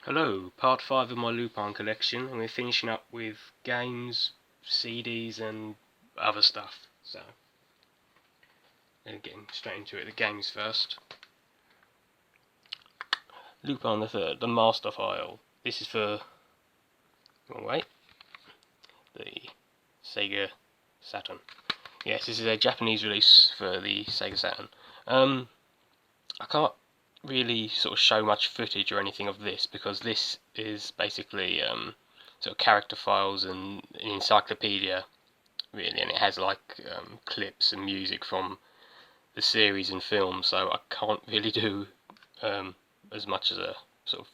Hello, part 5 of my Lupin collection, and we're finishing up with games, CDs and other stuff. So, getting straight into it, the games first. Lupin the Third, the Master File. This is for, the Sega Saturn. Yes, this is a Japanese release for the Sega Saturn. I can't really sort of show much footage or anything of this because this is basically sort of character files and an encyclopedia really, and it has like clips and music from the series and films, so I can't really do as much as a sort of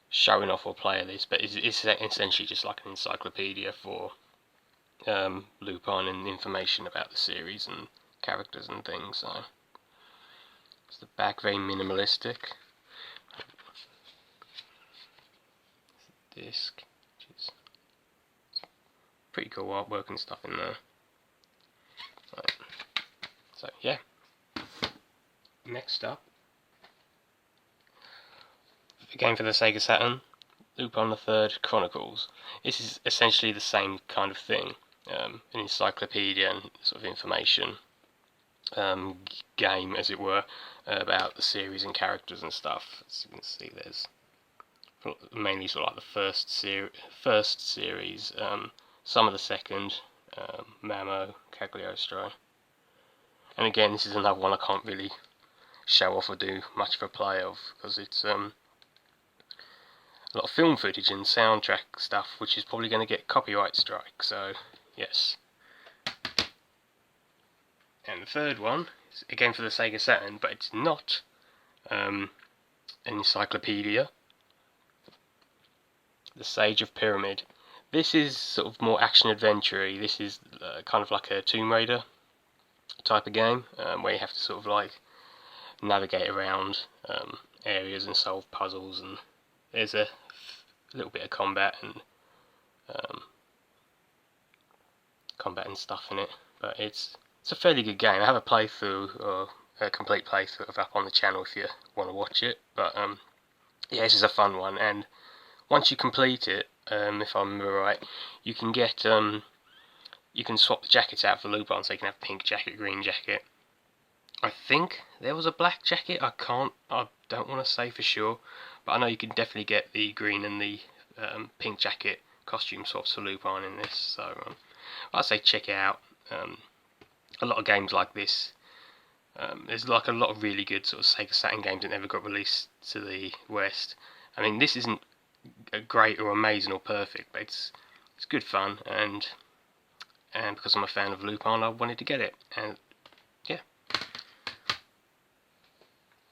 showing off or play of this, but it's essentially just like an encyclopedia for Lupin and information about the series and characters and things. So it's the back, very minimalistic. Disc, which is pretty cool artwork and stuff in there. Right. So yeah. Next up, a game for the Sega Saturn, Lupin the Third Chronicles. This is essentially the same kind of thing, an encyclopedia and sort of information game, as it were, about the series and characters and stuff. As you can see, there's mainly sort of like the first series, some of the second, Mamo, Cagliostro. And again, this is another one I can't really show off or do much of a play of, because it's a lot of film footage and soundtrack stuff, which is probably going to get copyright strike, so yes. And the third one is again for the Sega Saturn, but it's not an encyclopedia. The Sage of Pyramid. This is sort of more action-adventure-y. This is kind of like a Tomb Raider type of game, where you have to sort of like navigate around areas and solve puzzles, and there's a little bit of combat and stuff in it, but it's a fairly good game. I have a playthrough, or a complete playthrough of up on the channel if you want to watch it, but yeah, this is a fun one, and once you complete it, if I remember right, you can get you can swap the jackets out for Lupin, so you can have pink jacket, green jacket. I think there was a black jacket. I don't want to say for sure, but I know you can definitely get the green and the pink jacket costume swaps for Lupin in this. So I'd say check it out. A lot of games like this. There's like a lot of really good sort of Sega Saturn games that never got released to the West. I mean, this isn't great or amazing or perfect, but it's good fun, and because I'm a fan of Lupin, I wanted to get it, and yeah.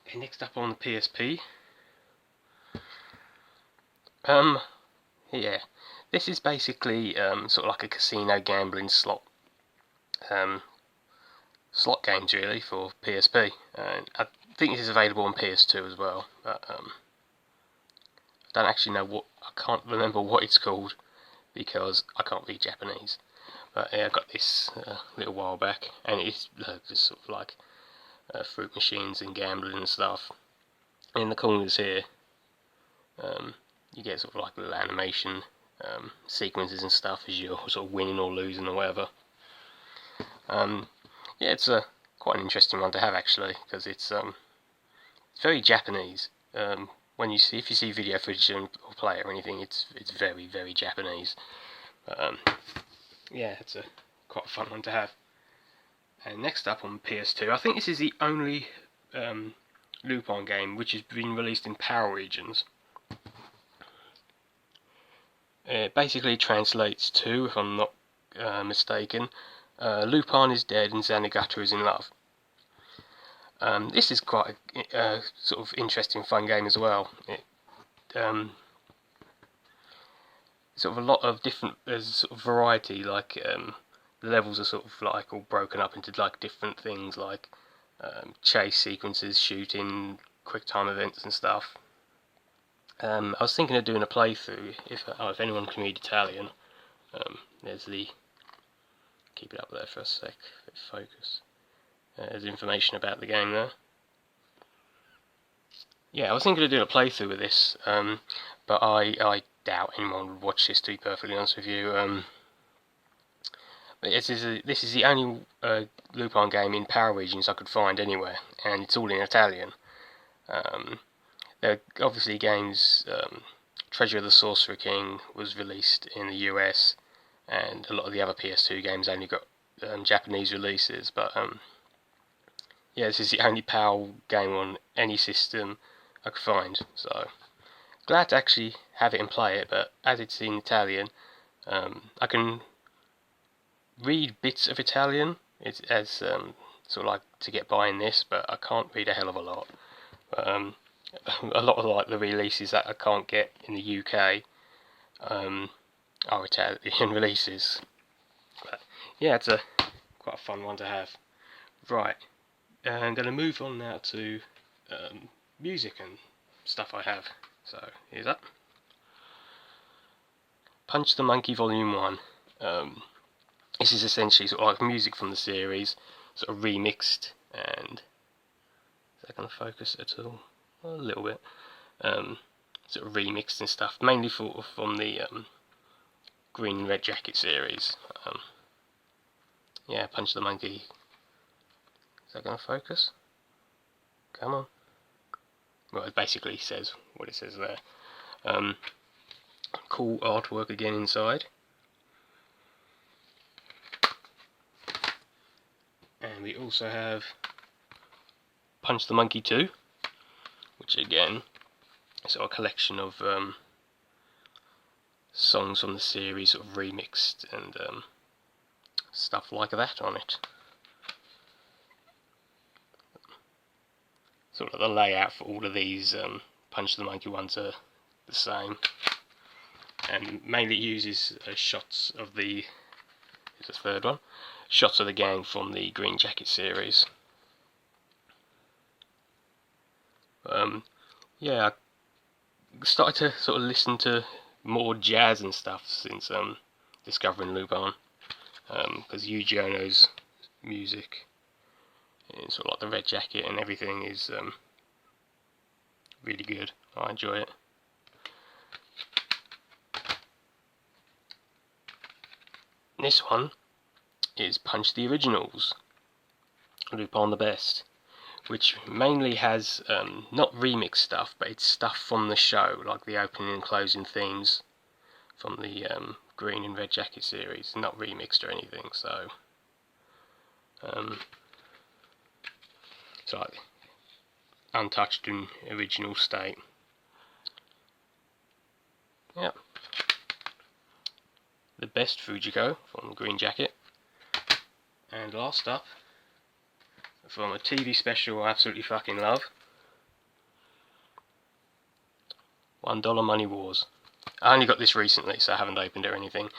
Okay, next up on the PSP, yeah, this is basically sort of like a casino gambling slot games really for PSP. I think this is available on PS2 as well, but I don't actually know I can't remember what it's called because I can't read Japanese. But yeah, I got this a little while back, and it's just sort of like fruit machines and gambling and stuff. In the corners here, you get sort of like little animation sequences and stuff as you're sort of winning or losing or whatever. Yeah, it's quite an interesting one to have actually, because it's very Japanese. If you see video footage or play it or anything, it's very, very Japanese. Yeah, it's quite a fun one to have. And next up on PS2, I think this is the only Lupin game which has been released in PAL regions. It basically translates to, if I'm not mistaken, Lupin is dead and Zanigata is in love. This is quite a sort of interesting, fun game as well. Sort of a lot of different, there's sort of variety, like the levels are sort of like all broken up into like different things, like chase sequences, shooting, quick time events and stuff. I was thinking of doing a playthrough, if anyone can read Italian. There's the, keep it up there for a sec, focus. There's information about the game there. yeah, I was thinking of doing a playthrough with this, but I doubt anyone would watch this, to be perfectly honest with you. But this is the only Lupin game in Power Regions I could find anywhere, and it's all in Italian. There are obviously games. Treasure of the Sorcerer King was released in the US, and a lot of the other PS2 games only got Japanese releases. But yeah, this is the only PAL game on any system I could find. So glad to actually have it and play it. But as it's in Italian, I can read bits of Italian. It's as sort of like to get by in this, but I can't read a hell of a lot. But, a lot of like the releases that I can't get in the UK are Italian releases. But yeah, it's quite a fun one to have. Right, I'm going to move on now to music and stuff I have. So here's that. Punch the Monkey Volume 1. This is essentially sort of like music from the series, sort of remixed, and is that going to focus at all? A little bit. Sort of remixed and stuff, mainly from the Green and Red Jacket series. Yeah, Punch the Monkey. Is that going to focus? Come on. Well, it basically says what it says there. Cool artwork again inside. And we also have Punch the Monkey 2, which again is sort of a collection of songs from the series sort of remixed and stuff like that on it. Sort of the layout for all of these Punch the Monkey ones are the same, and mainly uses shots of the third one, shots of the gang from the Green Jacket series. Yeah, I started to sort of listen to more jazz and stuff since discovering Lupin, because Yuji Ono's music and sort of like the Red Jacket and everything is really good. I enjoy it. This one is Punch the Originals, Lupin the Best, which mainly has not remix stuff, but it's stuff from the show, like the opening and closing themes from the Green and Red Jacket series, not remixed or anything. So it's like untouched in original state. Yep. The Best Fujiko from the Green Jacket. And last up, from a TV special I absolutely fucking love, $1 Money Wars. I only got this recently, so I haven't opened it or anything.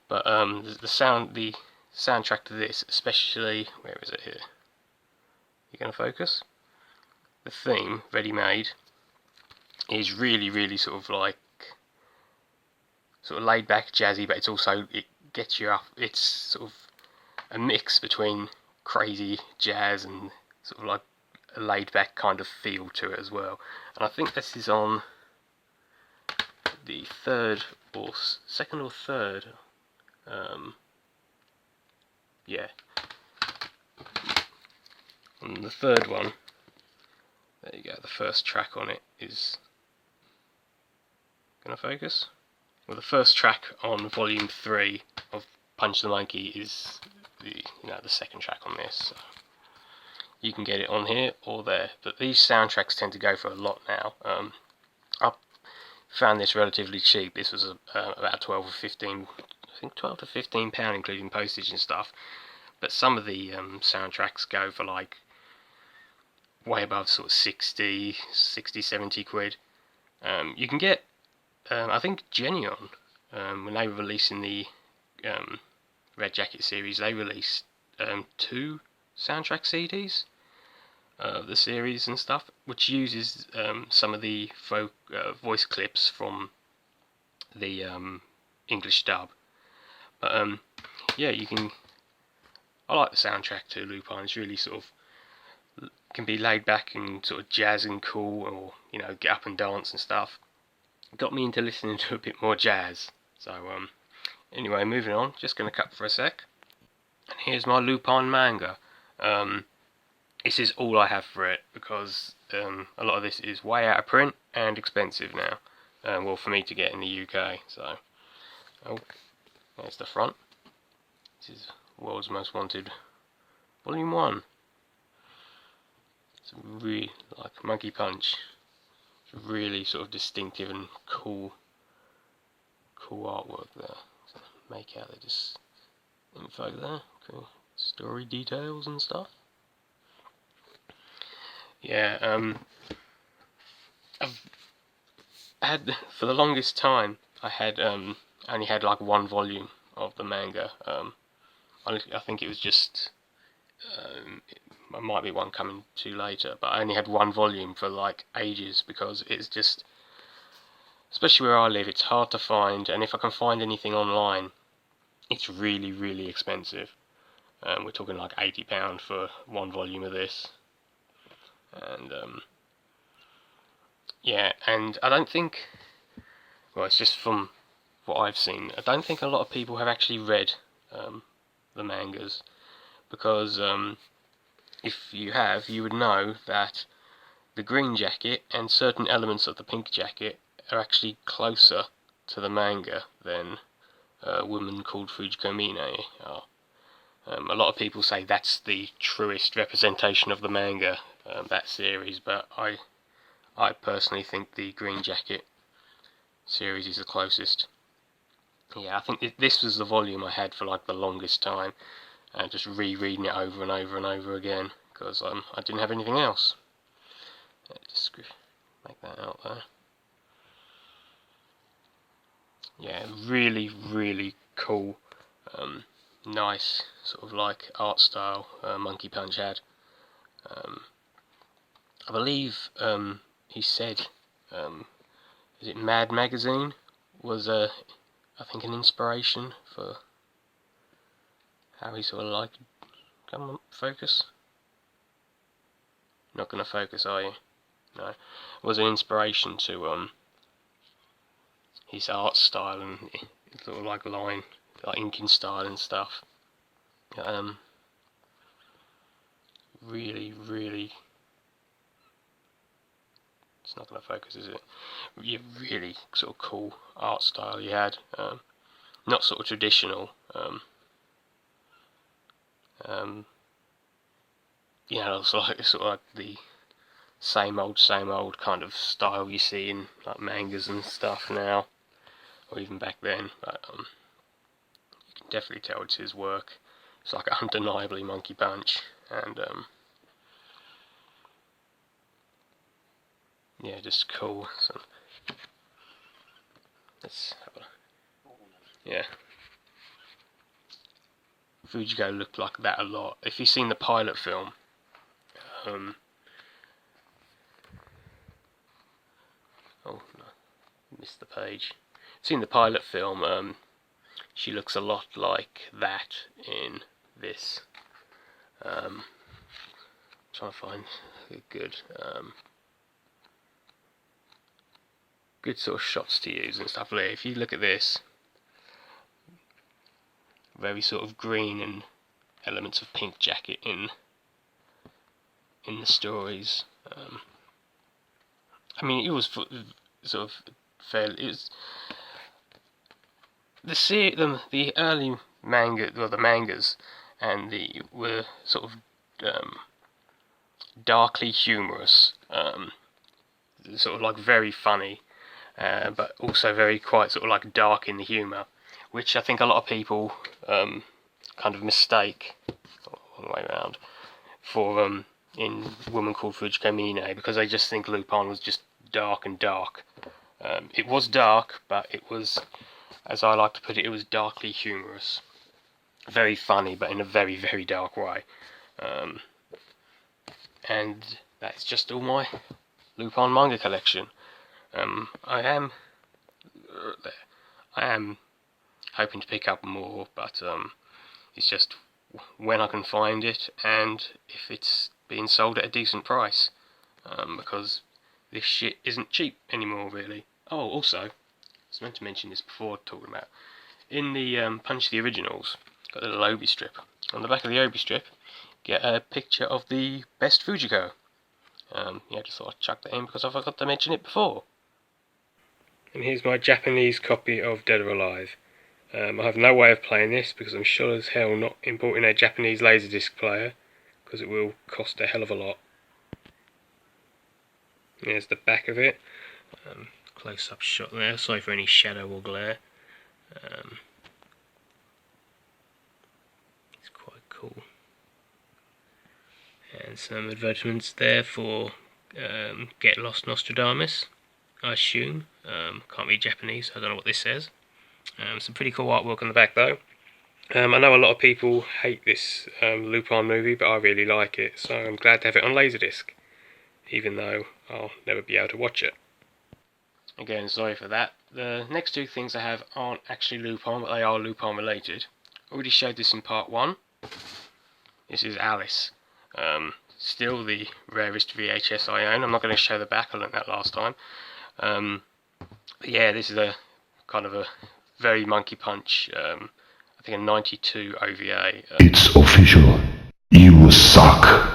But the soundtrack to this, especially, where is it here? You gonna focus? The theme, Ready Made, is really, really sort of like sort of laid back, jazzy, but it's also, it gets you up. It's sort of a mix between crazy jazz and sort of like a laid back kind of feel to it as well. And I think this is on the second or third. Yeah. On the third one, there you go, the first track on it is gonna focus. Well, the first track on volume 3 of Punch the Monkey is the second track on this. So you can get it on here or there, but these soundtracks tend to go for a lot now. I found this relatively cheap. This was about 12 or 15, I think 12 to 15 pound, including postage and stuff. But some of the soundtracks go for like way above sort of 60, 70 quid. You can get, I think Genion, when they were releasing the Red Jacket series, they released 2 soundtrack CDs of the series and stuff, which uses some of the folk voice clips from the English dub. But yeah, you can. I like the soundtrack to Lupin. It's really sort of can be laid back and sort of jazz and cool, or get up and dance and stuff. It got me into listening to a bit more jazz. So anyway, moving on. Just going to cut for a sec. And here's my Lupin manga. This is all I have for it because a lot of this is way out of print and expensive now. Well, for me to get in the UK. So, there's the front. This is World's Most Wanted, Volume 1. It's really like Monkey Punch. It's really sort of distinctive and cool artwork there. So make out just info there. Cool story details and stuff. Yeah, I've had, for the longest time, I had only had like one volume of the manga. I think it was just, there might be one coming to later, but I only had one volume for like ages because it's just, especially where I live, it's hard to find, and if I can find anything online, it's really, really expensive. We're talking like £80 for one volume of this. And yeah, and I don't think, well, it's just from what I've seen, I don't think a lot of people have actually read the mangas, because if you have, you would know that the green jacket and certain elements of the pink jacket are actually closer to the manga than Woman Called Fujiko Mine are. A lot of people say that's the truest representation of the manga, that series, but I personally think the Green Jacket series is the closest. Yeah, I think this was the volume I had for like the longest time, and just rereading it over and over and over again, because I didn't have anything else. Just make that out there. Yeah, really, really cool, nice sort of like art style Monkey Punch had. I believe he said, is it Mad Magazine was I think an inspiration for how he sort of like, come on, focus. Not gonna focus, are you? No, was an inspiration to his art style and sort of like line, like inking style and stuff. Really, really, it's not going to focus, is it? Yeah, really sort of cool art style he had. Not sort of traditional. It's like sort of like the same old kind of style you see in like mangas and stuff now, or even back then. But you can definitely tell it's his work. It's like undeniably Monkey Punch, and yeah, just cool. So let's have a, yeah. Fujiko looked like that a lot. If you've seen the pilot film, oh no, missed the page. Seen the pilot film, she looks a lot like that in this. Trying to find a good good sort of shots to use and stuff like that. If you look at this, very sort of green and elements of pink jacket in the stories. I mean, it was sort of fairly. It was the early manga, well, the mangas, and were sort of darkly humorous, sort of like very funny, but also very quite sort of like dark in the humour, which I think a lot of people kind of mistake all the way around for in Woman Called Fujiko Mine, because they just think Lupin was just dark and dark. It was dark, but it was, as I like to put it was darkly humorous. Very funny, but in a very, very dark way. And that's just all my Lupin manga collection. I am hoping to pick up more, but it's just when I can find it, and if it's being sold at a decent price, because this shit isn't cheap anymore, really. Oh, also, I was meant to mention this before talking about, in the Punch the Originals, got a little Obi strip. On the back of the Obi strip, get a picture of the best Fujiko. Yeah, just thought I'd chuck that in because I forgot to mention it before. And here's my Japanese copy of Dead or Alive. I have no way of playing this because I'm sure as hell not importing a Japanese laserdisc player, because it will cost a hell of a lot. There's the back of it. Close-up shot there. Sorry for any shadow or glare. It's quite cool. And some advertisements there for Get Lost Nostradamus, I assume. Can't read Japanese, I don't know what this says. Some pretty cool artwork on the back though. I know a lot of people hate this Lupin movie, but I really like it, so I'm glad to have it on Laserdisc, even though I'll never be able to watch it. Again, sorry for that. The next two things I have aren't actually Lupin, but they are Lupin related. I already showed this in part 1. This is Alice. Still the rarest VHS I own. I'm not going to show the back, I learned that last time. But yeah, this is a kind of a very Monkey Punch, I think a 92 OVA. It's official. You suck.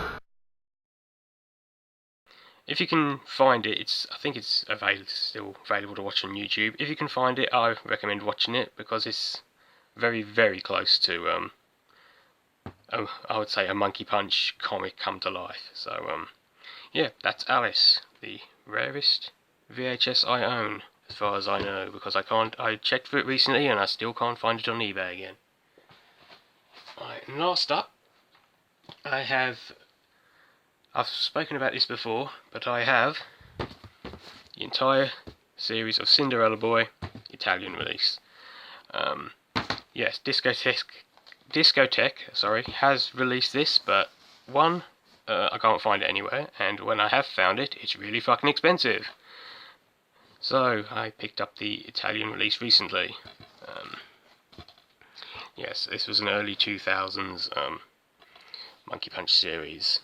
If you can find it, I think it's still available to watch on YouTube. If you can find it, I recommend watching it because it's very, very close to, I would say, a Monkey Punch comic come to life. So, yeah, that's Alice, the rarest VHS I own, as far as I know, because I checked for it recently and I still can't find it on eBay again. Right, and last up, I've spoken about this before, but I have the entire series of Cinderella Boy, Italian release. Yes, Discotheque, has released this, but one, I can't find it anywhere, and when I have found it, it's really fucking expensive. So, I picked up the Italian release recently. Yes, this was an early 2000s Monkey Punch series.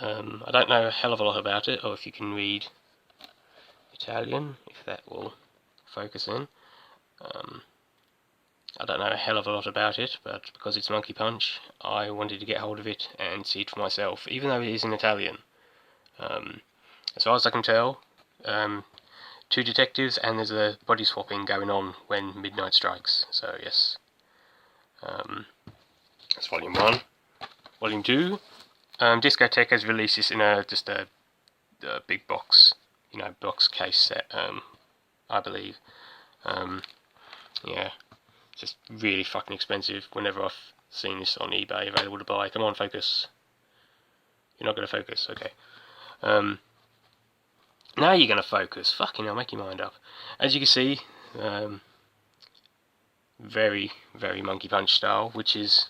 I don't know a hell of a lot about it, or if you can read Italian, if that will focus in. I don't know a hell of a lot about it, but because it's Monkey Punch, I wanted to get hold of it and see it for myself, even though it is in Italian. As far as I can tell, 2 detectives and there's a body swapping going on when midnight strikes, so yes. That's volume 1. Volume 2, Discotheque has released this in just a big box, box case set, I believe. Yeah, just really fucking expensive whenever I've seen this on eBay available to buy. Come on, focus. You're not going to focus, okay. Now you're going to focus. Fucking hell, make your mind up. As you can see, very, very Monkey Punch style, which is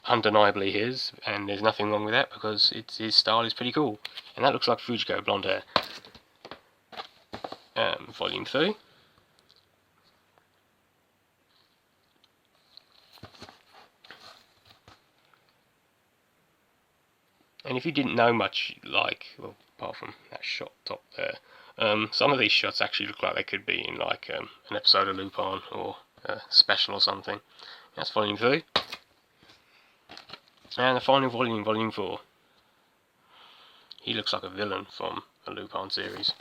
undeniably his, and there's nothing wrong with that because his style is pretty cool. And that looks like Fujiko, blonde hair. Volume 3. And if you didn't know much, well, apart from that shot top there, some of these shots actually look like they could be in an episode of Lupin or a special or something. That's volume 3. And the final volume, volume 4. He looks like a villain from a Lupin series.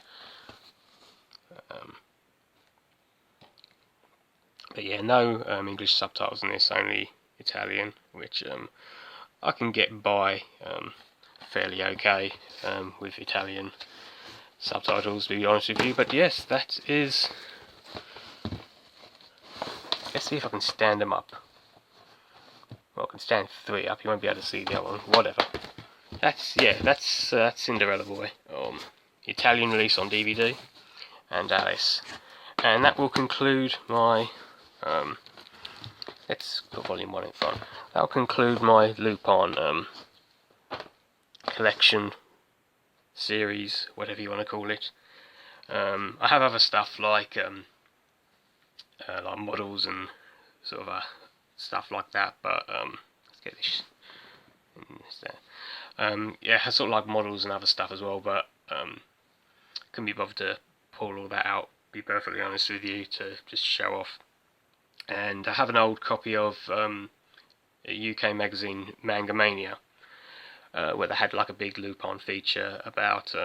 But yeah, no English subtitles in this, only Italian, which I can get by fairly okay with Italian subtitles, to be honest with you. But yes, that is... Let's see if I can stand them up. Well, I can stand 3 up, you won't be able to see the other one, whatever. That's Cinderella Boy, Italian release on DVD, and Alice. And that will conclude my, let's put volume 1 in front. That will conclude my Lupin collection, series, whatever you want to call it. I have other stuff like models and sort of stuff like that, but let's get this Yeah, it has sort of like models and other stuff as well, but couldn't be bothered to pull all that out, be perfectly honest with you, to just show off. And I have an old copy of a UK magazine, Manga Mania, where they had like a big Lupin feature about,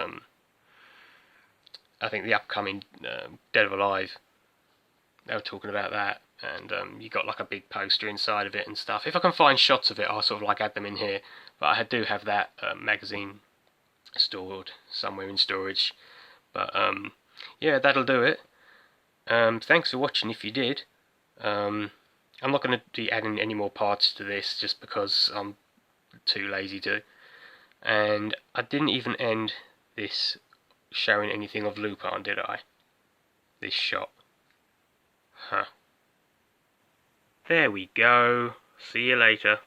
I think, the upcoming Dead or Alive. They were talking about that, and you got like a big poster inside of it and stuff. If I can find shots of it, I'll sort of like add them in here. But I do have that magazine stored somewhere in storage. But yeah, that'll do it. Thanks for watching if you did. I'm not going to be adding any more parts to this just because I'm too lazy to. And I didn't even end this showing anything of Lupin, did I? This shot. Huh. There we go. See you later.